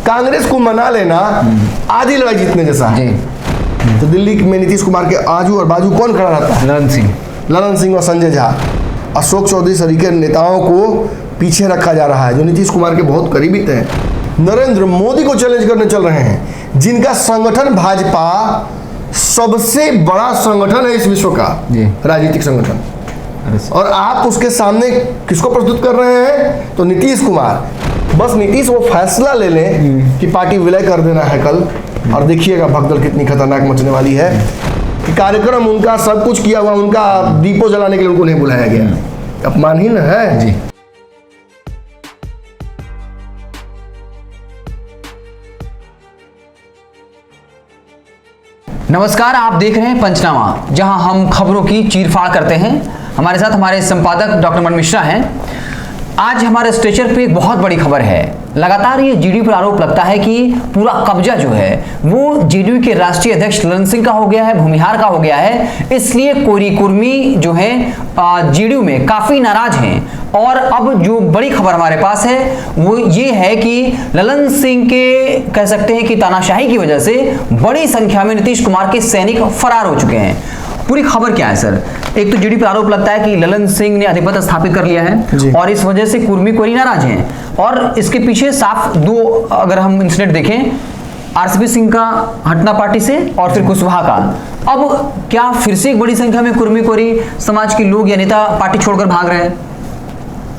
कांग्रेस को मना लेना आधी लड़ाई जीतने जैसा है। तो दिल्ली में नीतीश कुमार के आजू और बाजू कौन खड़ा रहता है? ललन सिंह और संजय झा, अशोक चौधरी सरीके नेताओं को पीछे रखा जा रहा है जो नीतीश कुमार के बहुत करीबी थे। नरेंद्र मोदी को चैलेंज करने चल रहे हैं, जिनका संगठन भाजपा सबसे बड़ा संगठन है इस विश्व का राजनीतिक संगठन, और आप उसके सामने किसको प्रस्तुत कर रहे हैं? तो नीतीश कुमार। बस नीतीश वो फैसला ले लें कि पार्टी विलय कर देना है कल, और देखिएगा भगदड़ कितनी खतरनाक मचने वाली है कि कार्यक्रम उनका सब कुछ किया हुआ, उनका दीपो जलाने के लिए उनको नहीं बुलाया गया। अपमानहीन है जी। नमस्कार, आप देख रहे हैं पंचनामा, जहां हम खबरों की चीरफाड़ करते हैं। हमारे साथ हमारे संपादक डॉक्टर मन मिश्रा हैं। आज हमारे स्टेचर पे एक बहुत बड़ी खबर है। लगातार ये जेडीयू पर आरोप लगता है कि पूरा कब्जा जो है वो जेडीयू के राष्ट्रीय अध्यक्ष ललन सिंह का हो गया है, भूमिहार का हो गया है। इसलिए कोरी कुर्मी जो है जेडीयू में काफी नाराज हैं। और अब जो बड़ी खबर हमारे पास है वो ये है कि ललन सिंह के कह सकते हैं कि तानाशाही की वजह से बड़ी संख्या में नीतीश कुमार के सैनिक फरार हो चुके हैं। पूरी खबर क्या है सर? एक तो जेडीयू पर आरोप लगता है कि ललन सिंह ने आधिपत्य स्थापित कर लिया है और इस वजह से कुर्मी कोरी नाराज हैं, और इसके पीछे साफ दो अगर हम इंसिडेंट देखें, आरसीपी सिंह का हटना पार्टी से और फिर कुशवाहा का। अब क्या फिर से एक बड़ी संख्या में कुर्मी कोरी समाज के लोग या नेता पार्टी छोड़कर भाग रहे हैं?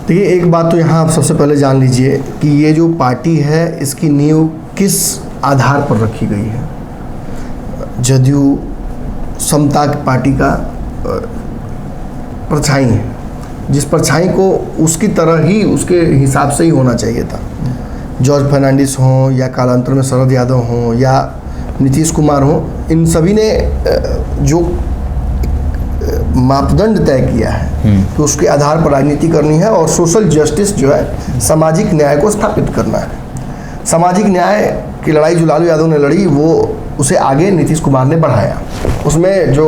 देखिए, एक बात तो यहाँ आप सबसे पहले जान लीजिए कि ये जो पार्टी है इसकी नींव किस आधार पर रखी गई है। जदयू समता पार्टी का परछाई है, जिस परछाई को उसकी तरह ही उसके हिसाब से ही होना चाहिए था। जॉर्ज फर्नांडिस हों या कालांतर में शरद यादव हों या नीतीश कुमार हों, इन सभी ने जो मापदंड तय किया है कि उसके आधार पर राजनीति करनी है और सोशल जस्टिस जो है सामाजिक न्याय को स्थापित करना है। सामाजिक न्याय की लड़ाई जो लालू यादव ने लड़ी वो उसे आगे नीतीश कुमार ने बढ़ाया। उसमें जो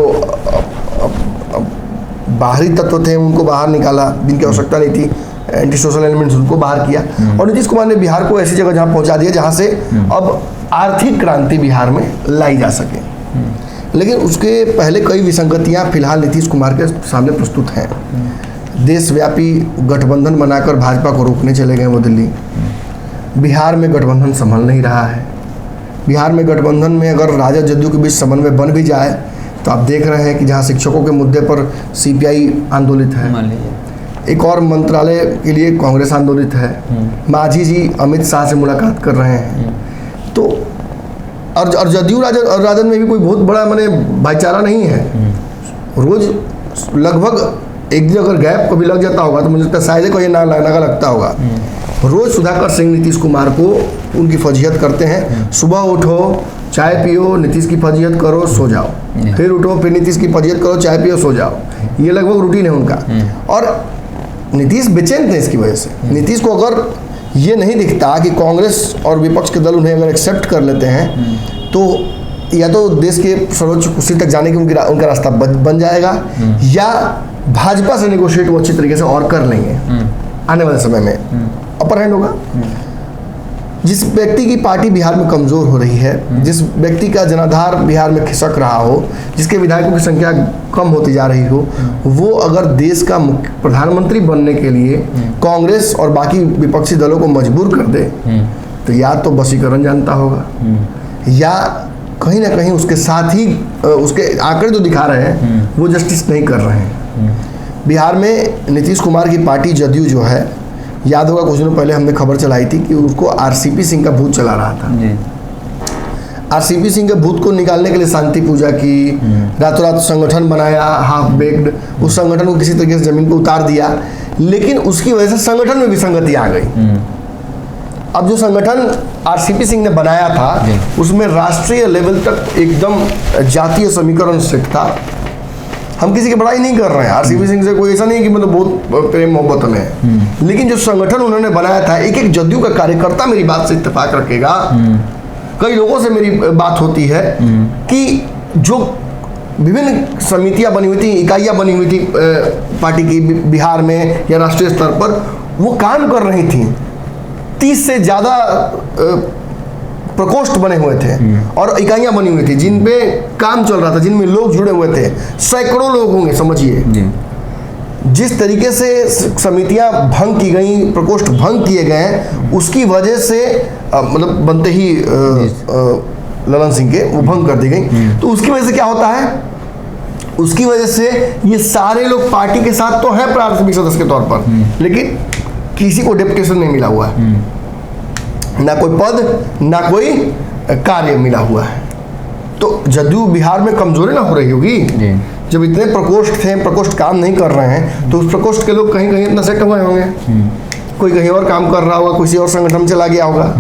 बाहरी तत्व थे उनको बाहर निकाला, जिनकी आवश्यकता नहीं थी, एंटी सोशल एलिमेंट्स उनको बाहर किया, और नीतीश कुमार ने बिहार को ऐसी जगह जहां पहुंचा दिया जहां से अब आर्थिक क्रांति बिहार में लाई जा सके। लेकिन उसके पहले कई विसंगतियां फिलहाल नीतीश कुमार के सामने प्रस्तुत हैं। देशव्यापी गठबंधन बनाकर भाजपा को रोकने चले गए वो दिल्ली। बिहार में गठबंधन संभल नहीं रहा है। बिहार में गठबंधन में अगर राजद जदयू के बीच समन्वय बन भी जाए तो आप देख रहे हैं कि जहां शिक्षकों के मुद्दे पर सीपीआई आंदोलित है, एक और मंत्रालय के लिए कांग्रेस आंदोलित है, मांझी जी अमित शाह से मुलाकात कर रहे हैं, तो और जदयू राजद में भी कोई बहुत बड़ा माने भाईचारा नहीं है। रोज लगभग एक दिन अगर गैप कभी लग जाता होगा तो मुझे लगता है शायद कोई नागा लगता होगा। रोज सुधाकर सिंह नीतीश कुमार को उनकी फजीहत करते हैं। सुबह उठो चाय पियो, नीतीश की फजीहत करो, सो जाओ, फिर उठो फिर नीतीश की फजीहत करो, चाय पियो, सो जाओ। ये लगभग रूटीन है उनका, और नीतीश बेचैन थे इसकी वजह से। नीतीश को अगर ये नहीं दिखता कि कांग्रेस और विपक्ष के दल उन्हें अगर एक्सेप्ट कर लेते हैं तो या तो देश के सर्वोच्च कुर्सी तक जाने की उनका रास्ता बन जाएगा, या भाजपा से नेगोशिएट वो अच्छी तरीके से और कर लेंगे आने वाले समय में, अपर हैंड होगा। जिस व्यक्ति की पार्टी बिहार में कमजोर हो रही है, जिस व्यक्ति का जनाधार बिहार में खिसक रहा हो, जिसके विधायकों की संख्या कम होती जा रही हो, वो अगर देश का प्रधानमंत्री बनने के लिए कांग्रेस और बाकी विपक्षी दलों को मजबूर कर दे तो या तो वशीकरण जानता होगा या कहीं ना कहीं उसके साथ ही उसके आंकड़े जो दिखा रहे हैं वो जस्टिस नहीं कर रहे हैं। बिहार में नीतीश कुमार की पार्टी जदयू जो है, याद होगा कुछ दिनों पहले हमने खबर चलाई थी कि उसको आरसीपी सिंह का भूत चला रहा था। आरसीपी सिंह के भूत को निकालने के लिए शांति पूजा की, रातों रात संगठन बनाया हाफ बेक्ड, उस संगठन को किसी तरीके से जमीन पर उतार दिया, लेकिन उसकी वजह से संगठन में विसंगति आ गई। अब जो संगठन आरसीपी सिंह ने बनाया था उसमें राष्ट्रीय लेवल तक एकदम जातीय समीकरण सेट था। हम किसी की बड़ाई नहीं कर रहे हैं, आरसीपी सिंह से कोई ऐसा नहीं कि मतलब बहुत प्रेम मोहब्बत में है, लेकिन जो संगठन उन्होंने बनाया था, एक एक जदयू का कार्यकर्ता मेरी बात से इत्तेफाक रखेगा, कई लोगों से मेरी बात होती है कि जो विभिन्न समितियां बनी हुई थी, इकाइयां बनी हुई थी पार्टी की बिहार में या राष्ट्रीय स्तर पर, वो काम कर रही थी। 30 से ज़्यादा प्रकोष्ठ बने हुए थे और इकाइयां बनी हुई थी जिन पे काम चल रहा था, जिनमें लोग जुड़े हुए थे, सैकड़ों लोग होंगे समझिए। जिस तरीके से समितियां भंग की गई, प्रकोष्ठ भंग किए गए, उसकी वजह से मतलब बनते ही ललन सिंह के वो भंग कर दी गई। तो उसकी वजह से क्या होता है, उसकी वजह से ये सारे लोग पार्टी के साथ तो है प्राथमिक सदस्य के तौर पर, लेकिन किसी को डेपुटेशन नहीं मिला हुआ है, ना कोई पद ना कोई कार्य मिला हुआ है। तो जदयू बिहार में कमजोरी ना हो रही होगी जब इतने प्रकोष्ठ थे, प्रकोष्ठ काम नहीं कर रहे हैं, तो उस प्रकोष्ठ के लोग कहीं कहीं इतना सेट हुए होंगे, कोई कहीं और काम कर रहा होगा, किसी और संगठन में चला गया होगा।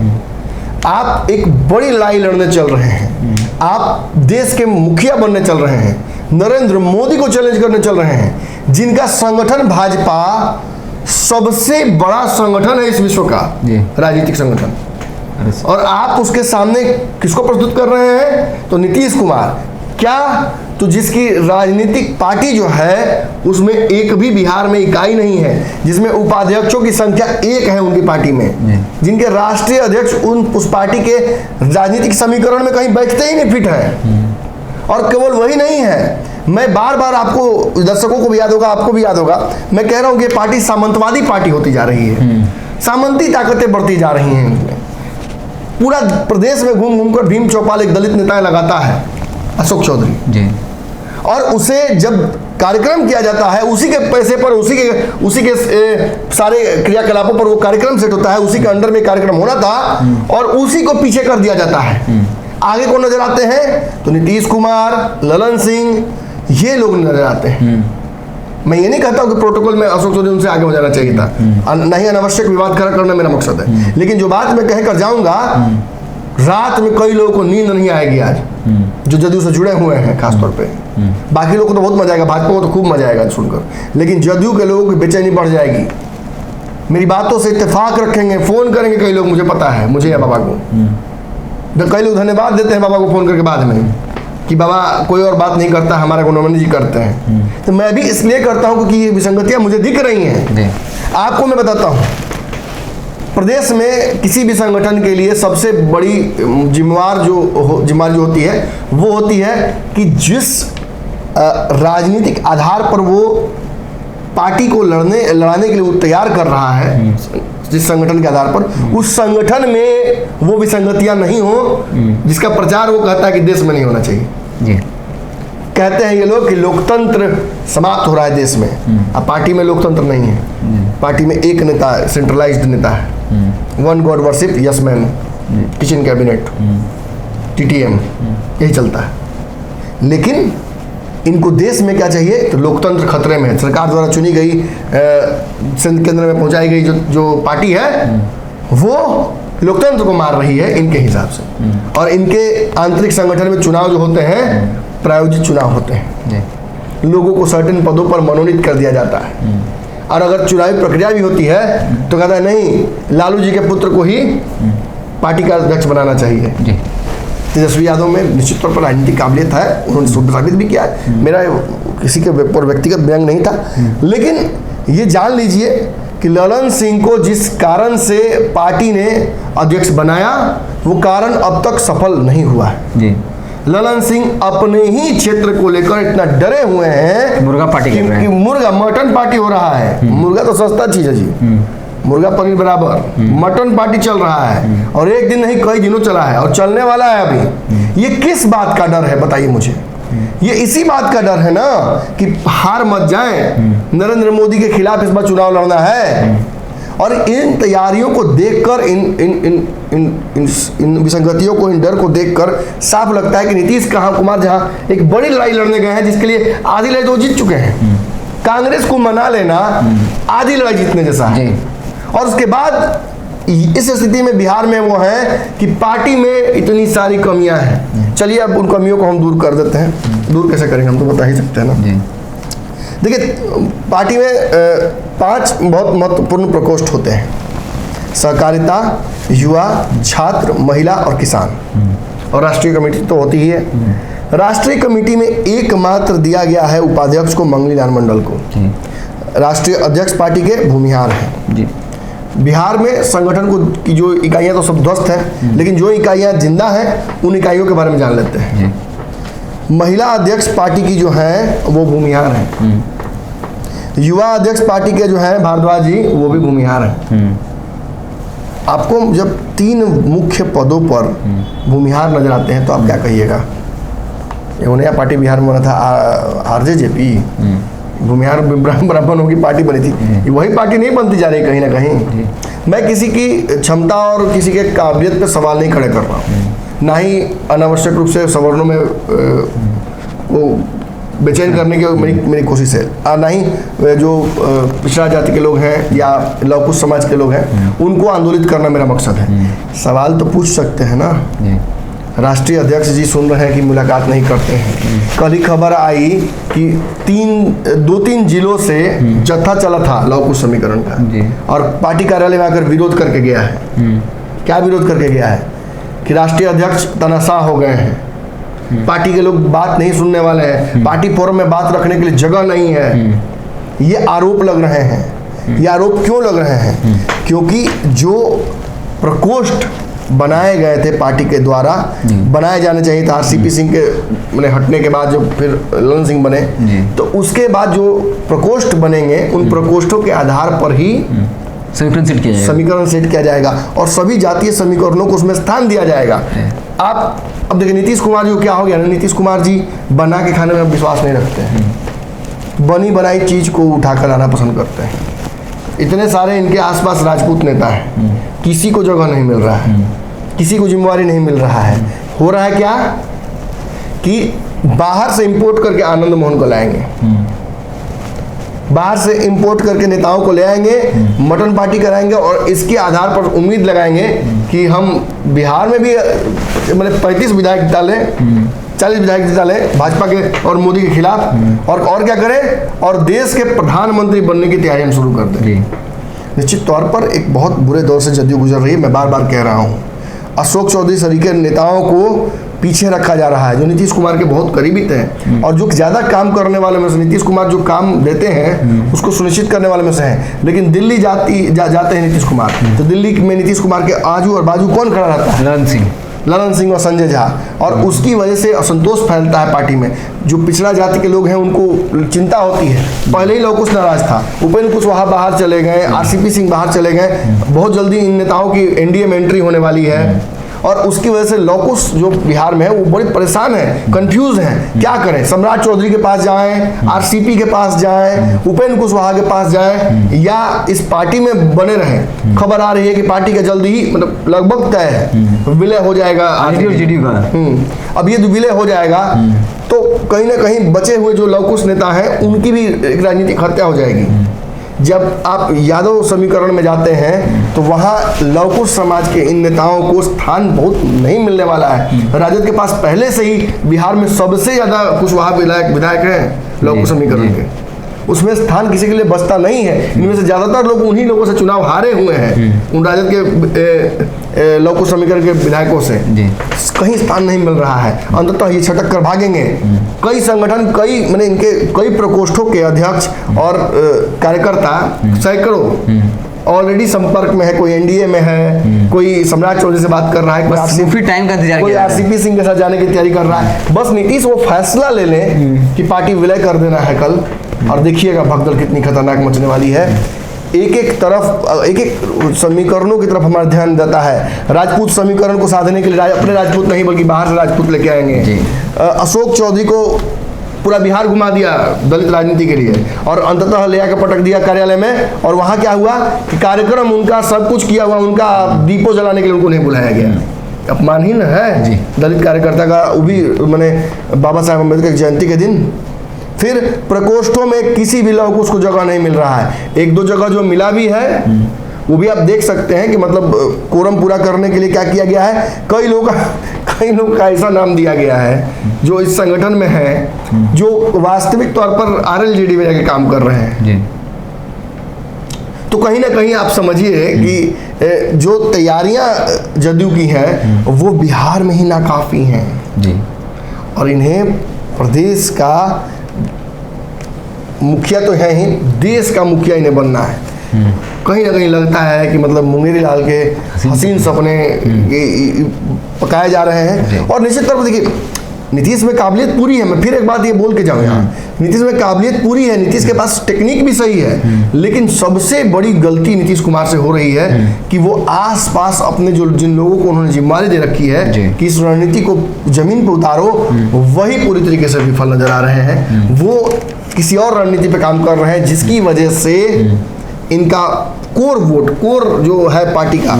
आप एक बड़ी लड़ाई लड़ने चल रहे हैं, आप देश के मुखिया बनने चल रहे हैं, नरेंद्र मोदी को चैलेंज करने चल रहे हैं, जिनका संगठन भाजपा सबसे बड़ा संगठन है इस विश्व का राजनीतिक संगठन, और आप उसके सामने किसको प्रस्तुत कर रहे हैं, तो नीतीश कुमार। क्या तो जिसकी राजनीतिक पार्टी जो है उसमें एक भी बिहार में इकाई नहीं है, जिसमें उपाध्यक्षों की संख्या 1 है उनकी पार्टी में, जिनके राष्ट्रीय अध्यक्ष उस पार्टी के राजनीतिक समीकरण में कहीं बैठते ही नहीं फिट है। और केवल वही नहीं है, मैं बार बार आपको, दर्शकों को भी याद होगा, आपको भी याद होगा, मैं कह रहा हूं कि पार्टी सामंतवादी पार्टी होती जा रही है, सामंती ताकतें बढ़ती जा रही हैं। पूरा प्रदेश में घूम घूम कर भीम चौपाल एक दलित नेता लगाता है, अशोक चौधरी जी, और उसे जब कार्यक्रम किया जाता है उसी के पैसे पर, उसी के सारे क्रियाकलापों पर वो कार्यक्रम सेट होता है, उसी के अंडर में कार्यक्रम होना था और उसी को पीछे कर दिया जाता है। आगे कौन नजर आते हैं, तो नीतीश कुमार, ललन सिंह, ये लोग नजर आते हैं। मैं ये नहीं कहता हूं कि प्रोटोकॉल में अशोक चौधरी उनसे आगे हो जाना चाहिए था, नहीं अनावश्यक विवाद खड़ा करना मेरा मकसद है, लेकिन जो बात मैं कह कर जाऊंगा, रात में कई लोगों को नींद नहीं आएगी आज, जो जदयू से जुड़े हुए हैं खासतौर पे। बाकी लोगों को तो बहुत मजा आएगा, भाजपा को तो खूब मजा आएगा सुनकर, लेकिन जदयू के लोगों की बेचैनी बढ़ जाएगी। मेरी बातों से इत्तेफाक रखेंगे, फोन करेंगे कई लोग, मुझे पता है, मुझे या बाबा को, तो कई लोग धन्यवाद देते हैं बाबा को फोन करके बाद में कि बाबा कोई और बात नहीं करता, हमारा गुणवंत जी करते हैं। तो मैं भी इसलिए करता हूं क्योंकि ये विसंगतियां मुझे दिख रही हैं। आपको मैं बताता हूं, प्रदेश में किसी भी संगठन के लिए सबसे बड़ी जिम्मेवार जो होती है वो होती है कि जिस राजनीतिक आधार पर वो पार्टी को लड़ाने के लिए वो तैयार कर रहा है, जिस संगठन के आधार पर, उस संगठन में वो विसंगतियां नहीं हो जिसका प्रचार वो कहता है कि देश में नहीं होना चाहिए जी। कहते हैं ये लोग कि लोकतंत्र समाप्त हो रहा है देश में, अब पार्टी में लोकतंत्र नहीं है, पार्टी में एक नेता, सेंट्रलाइज्ड नेता है, one God worship, yes man, kitchen cabinet, TTM, यही चलता है। लेकिन इनको देश में क्या चाहिए, तो लोकतंत्र खतरे में है। सरकार द्वारा चुनी गई, केंद्र में पहुंचाई गई जो पार्टी है वो लोकतंत्र को मार रही है इनके हिसाब से। और इनके आंतरिक संगठन में चुनाव जो होते हैं प्रायोजित चुनाव होते हैं, लोगों को सर्टेन पदों पर मनोनीत कर दिया जाता है, और अगर चुनावी प्रक्रिया भी होती है तो कहता है नहीं, लालू जी के पुत्र को ही पार्टी का अध्यक्ष बनाना चाहिए। तेजस्वी यादव में निश्चित तौर पर राजनीतिक काबिलियत है, उन्होंने साबित भी किया है, मेरा किसी के ऊपर व्यक्तिगत व्यंग नहीं था, लेकिन ये जान लीजिए कि ललन सिंह को जिस कारण से पार्टी ने अध्यक्ष बनाया वो कारण अब तक सफल नहीं हुआ है जी। ललन सिंह अपने ही क्षेत्र को लेकर इतना डरे हुए हैं, मुर्गा पार्टी कर रहे हैं, मुर्गा मटन पार्टी हो रहा है। मुर्गा तो सस्ता चीज है जी, मुर्गा पनीर बराबर, मटन पार्टी चल रहा है, और एक दिन नहीं कई दिनों चला है और चलने वाला है अभी। ये किस बात का डर है बताइए मुझे, ये इसी बात का डर है ना कि हार मत जाएं, नरेंद्र मोदी के खिलाफ इस बार चुनाव लड़ना है। और इन तैयारियों को देखकर, इन विसंगतियों को, इन डर को देखकर साफ लगता है कि नीतीश कुमार जहां एक बड़ी लड़ाई लड़ने गए हैं जिसके लिए आधी लड़ाई तो जीत चुके हैं, कांग्रेस को मना लेना आधी लड़ाई जीतने जैसा है। और उसके बाद इस स्थिति में बिहार में वो है कि पार्टी में इतनी सारी कमियां हैं। चलिए अब उन कमियों को हम दूर कर देते हैं। दूर कैसे करेंगे, हम तो बता ही सकते हैं ना। देखिए, पार्टी में 5 बहुत महत्वपूर्ण प्रकोष्ठ होते हैं: सहकारिता, युवा, छात्र, महिला और किसान। और राष्ट्रीय कमेटी तो होती ही है। राष्ट्रीय कमेटी में एकमात्र दिया गया है उपाध्यक्ष को मंगलीलाल मंडल को। राष्ट्रीय अध्यक्ष पार्टी के भूमिहार हैं जी। बिहार में संगठन को की जो इकाइयां तो सब ध्वस्त हैं, लेकिन जो इकाइयां जिंदा हैं उन इकाइयों के बारे में जान लेते हैं। महिला अध्यक्ष पार्टी की जो है वो भूमिहार है। युवा अध्यक्ष पार्टी के जो है भारद्वाज जी वो भी भूमिहार हैं। आपको जब 3 मुख्य पदों पर भूमिहार नजर आते हैं तो आप क्या कहिएगा? ये नया पार्टी बिहार में बना था आरजेजेपी, भूमिहार ब्राह्मणों की पार्टी बनी थी। वही पार्टी नहीं बनती जा रही कहीं ना कहीं। मैं किसी की क्षमता और किसी के काबिलियत पे सवाल नहीं खड़े कर रहा हूँ, ना ही अनावश्यक रूप से सवर्णों में वो बेचैन करने की मेरी कोशिश है, और ना ही जो पिछड़ा जाति के लोग हैं या लौकुश समाज के लोग हैं उनको आंदोलित करना मेरा मकसद है। सवाल तो पूछ सकते हैं ना। राष्ट्रीय अध्यक्ष जी सुन रहे हैं कि मुलाकात नहीं करते हैं। कल ही खबर आई कि 2-3 जिलों से जत्था चला था लौकुश समीकरण का, और पार्टी कार्यालय में आकर विरोध करके गया है। क्या विरोध करके गया है? कि राष्ट्रीय अध्यक्ष तनाशाह हो गए हैं, पार्टी के लोग बात नहीं सुनने वाले हैं, पार्टी फोरम में बात रखने के लिए जगह नहीं है। ये आरोप लग रहे हैं। ये आरोप क्यों लग रहे हैं? क्योंकि जो प्रकोष्ठ बनाए गए थे पार्टी के द्वारा, बनाए जाने चाहिए था आरसीपी सिंह के मैंने हटने के बाद, जो फिर ललन सिंह बने, तो उसके बाद जो प्रकोष्ठ बनेंगे उन प्रकोष्ठों के आधार पर ही समीकरण सेट किया जाएगा और सभी जातीय समीकरणों को उसमें स्थान दिया जाएगा। आप अब देखिए नीतीश कुमार जी को क्या हो गया ना, नीतीश कुमार जी बना के खाने में विश्वास नहीं रखते हैं, बनी बनाई चीज को उठाकर लाना पसंद करते हैं। इतने सारे इनके आसपास राजपूत नेता हैं, किसी को जगह नहीं मिल रहा है, किसी को जिम्मेवारी नहीं मिल रहा है। हो रहा है क्या कि बाहर से इंपोर्ट करके आनंद मोहन को लाएंगे, बाहर से इंपोर्ट करके नेताओं को ले आएंगे, मटन पार्टी कराएंगे और इसके आधार पर उम्मीद लगाएंगे कि हम बिहार में भी मतलब 35 विधायक डालें, 40 विधायक डालें भाजपा के और मोदी के खिलाफ, और क्या करें, और देश के प्रधानमंत्री बनने की तैयारी हम शुरू कर दें। निश्चित तौर पर एक बहुत बुरे दौर से जदयू गुजर रही है। मैं बार बार कह रहा हूँ, अशोक चौधरी सरीके नेताओं को पीछे रखा जा रहा है जो नीतीश कुमार के बहुत करीबी थे, और जो ज़्यादा काम करने वाले में से नीतीश कुमार जो काम देते हैं उसको सुनिश्चित करने वाले में से हैं। लेकिन दिल्ली जाते हैं नीतीश कुमार, तो दिल्ली में नीतीश कुमार के आजू और बाजू कौन खड़ा रहता है? ललन सिंह और संजय झा, और उसकी वजह से असंतोष फैलता है पार्टी में। जो पिछड़ा जाति के लोग हैं उनको चिंता होती है। पहले ही लौकुश नाराज था, उपेंद्र कुशवाहा बाहर चले गए, आरसीपी सिंह बाहर चले गए, बहुत जल्दी इन नेताओं की एनडीए में एंट्री होने वाली है, और उसकी वजह से लौकुश जो बिहार में है वो बड़ी परेशान है, कंफ्यूज है, क्या करें। सम्राट चौधरी के पास जाएं, आरसीपी के पास जाएं, उपेंद्र कुशवाहा के पास जाएं, या इस पार्टी में बने रहें। खबर आ रही है कि पार्टी का जल्दी ही मतलब लगभग तय है, विलय हो जाएगा अब ये विलय हो जाएगा, तो कहीं ना कहीं बचे हुए जो लौकुश नेता हैं उनकी भी एक राजनीतिक हत्या हो जाएगी। जब आप यादव समीकरण में जाते हैं तो वहाँ लौकुश समाज के इन नेताओं को स्थान बहुत नहीं मिलने वाला है। राजद के पास पहले से ही बिहार में सबसे ज़्यादा कुशवाहा विधायक हैं लौकुश समीकरण के, उसमें स्थान किसी के लिए बचता नहीं है। इनमें से ज़्यादातर लोग उन्हीं लोगों से चुनाव हारे हुए हैं, उन राजद के लौकुश समीकरण के विधायकों से कहीं स्थान नहीं मिल रहा है। अंततः ये छटक कर भागेंगे। कई संगठन, कई इनके कई प्रकोष्ठों के अध्यक्ष और कार्यकर्ता सैकड़ों ऑलरेडी संपर्क में है। कोई एनडीए में है, कोई सम्राट चौधरी से बात कर रहा है, कोई आरसीपी सिंह के साथ जाने की तैयारी कर रहा है। बस नीतीश वो फैसला ले लें कि पार्टी विलय कर देना है कल, और देखिएगा भगदड़ कितनी खतरनाक मचने वाली है। एक समीकरणों की तरफ हमारा ध्यान जाता है। राजपूत समीकरण को साधने के लिए अपने राजपूत नहीं बल्कि बाहर से राजपूत लेके आएंगे। अशोक चौधरी को पूरा बिहार घुमा दिया दलित राजनीति के लिए, और अंततः ले आकर पटक दिया कार्यालय में। और वहाँ क्या हुआ कि कार्यक्रम उनका सब कुछ किया हुआ, उनका दीपों जलाने के लिए उनको नहीं बुलाया गया। अपमानहीन है दलित कार्यकर्ता का, वो भी मैंने बाबा साहेब अम्बेडकर की जयंती के दिन। फिर प्रकोष्ठों में किसी भी लौकुश को जगह नहीं मिल रहा है। 1-2 जगह जो मिला भी है वो भी आप देख सकते हैं कि मतलब कोरम पूरा करने के लिए क्या किया गया है। कई लोग का ऐसा नाम दिया गया है जो इस संगठन में है, जो वास्तविक तौर पर आरएलजेडी में जाके काम कर रहे हैं। तो कहीं ना कहीं आप समझिए कि जो तैयारियां जदयू की हैं वो बिहार में ही नाकाफी हैं, और इन्हें प्रदेश का मुखिया तो है ही, देश का मुखिया इन्हें बनना है। कहीं ना कहीं लगता है कि मतलब मुंगेरी लाल के हसीन सपने पकाए जा रहे हैं। और निश्चित तौर पर देखिए नीतीश में काबिलियत पूरी है, मैं फिर एक बात ये बोल के जाऊँ यहाँ, नीतीश में काबिलियत पूरी है, नीतीश के पास टेक्निक भी सही है, लेकिन सबसे बड़ी गलती नीतीश कुमार से हो रही है कि वो आसपास अपने जो जिन लोगों को उन्होंने जिम्मेदारी दे रखी है कि इस रणनीति को जमीन पर उतारो, वही पूरी तरीके से विफल नजर आ रहे हैं। वो किसी और रणनीति पे काम कर रहे हैं जिसकी वजह से इनका कोर वोट, कोर जो है पार्टी का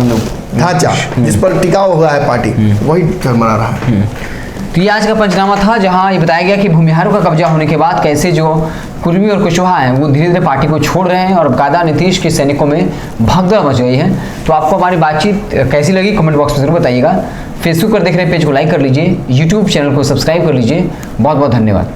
ढांचा जिस पर टिका हुआ है पार्टी, वही चरमरा रहा है। तो ये आज का पंचनामा था, जहां ये बताया गया कि भूमिहारों का कब्जा होने के बाद कैसे जो कुर्मी और कुशवाहा हैं वो धीरे धीरे पार्टी को छोड़ रहे हैं और कायदा नीतीश के सैनिकों में भगदड़ मच गई है। तो आपको हमारी बातचीत कैसी लगी कमेंट बॉक्स में जरूर बताइएगा। फेसबुक पर देख रहे पेज को लाइक कर लीजिए, यूट्यूब चैनल को सब्सक्राइब कर लीजिए। बहुत बहुत धन्यवाद।